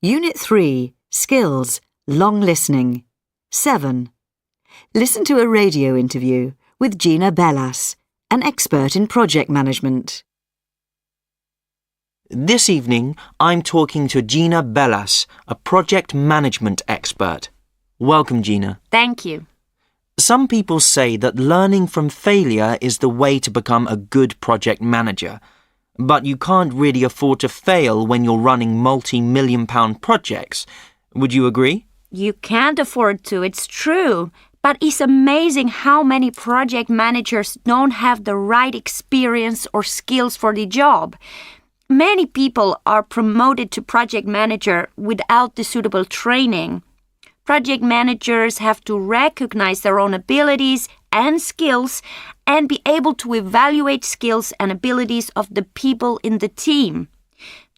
Unit 3, Skills, Long Listening. 7. Listen to a radio interview with Gina Bellas, an expert in project management. This evening, I'm talking to Gina Bellas, a project management expert. Welcome, Gina. Thank you. Some people say that learning from failure is the way to become a good project manager. But you can't really afford to fail when you're running multi-million-pound projects. Would you agree? You can't afford to, it's true. But it's amazing how many project managers don't have the right experience or skills for the job. Many people are promoted to project manager without the suitable training. Project managers have to recognize their own abilities and skills and be able to evaluate skills and abilities of the people in the team.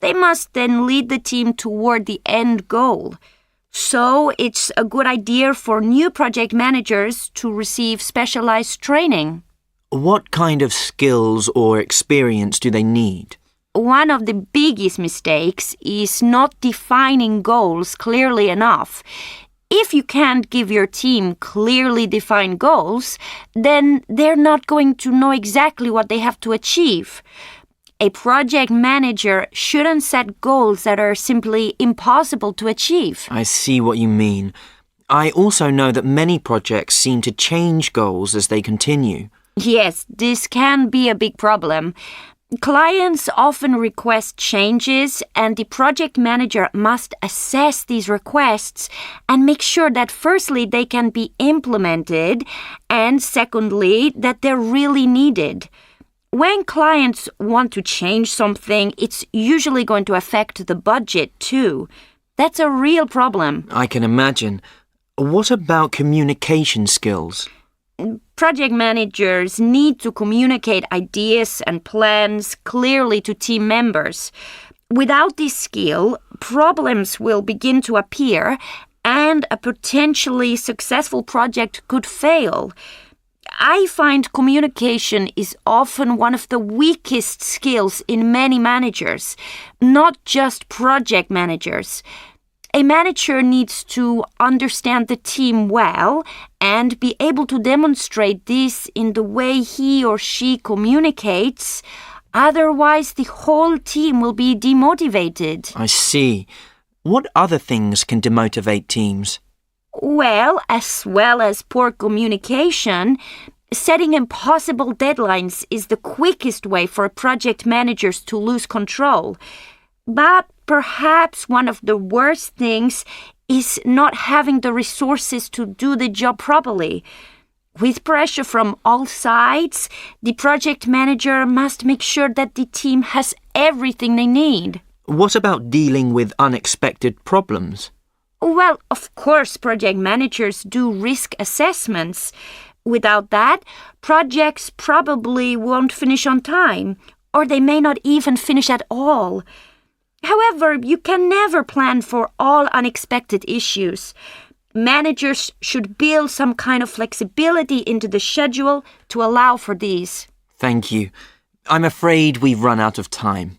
They must then lead the team toward the end goal. So it's a good idea for new project managers to receive specialized training. What kind of skills or experience do they need? One of the biggest mistakes is not defining goals clearly enough. If you can't give your team clearly defined goals, then they're not going to know exactly what they have to achieve. A project manager shouldn't set goals that are simply impossible to achieve. I see what you mean. I also know that many projects seem to change goals as they continue. Yes, this can be a big problem. Clients often request changes, and the project manager must assess these requests and make sure that firstly they can be implemented and secondly that they're really needed. When clients want to change something, it's usually going to affect the budget too. That's a real problem. I can imagine. What about communication skills? Project managers need to communicate ideas and plans clearly to team members. Without this skill, problems will begin to appear and a potentially successful project could fail. I find communication is often one of the weakest skills in many managers, not just project managers. A manager needs to understand the team well and be able to demonstrate this in the way he or she communicates. Otherwise, the whole team will be demotivated. I see. What other things can demotivate teams? Well as poor communication, setting impossible deadlines is the quickest way for project managers to lose control. But perhaps one of the worst things is not having the resources to do the job properly. With pressure from all sides, the project manager must make sure that the team has everything they need. What about dealing with unexpected problems? Well, of course, project managers do risk assessments. Without that, projects probably won't finish on time, or they may not even finish at all. However, you can never plan for all unexpected issues. Managers should build some kind of flexibility into the schedule to allow for these. Thank you. I'm afraid we've run out of time.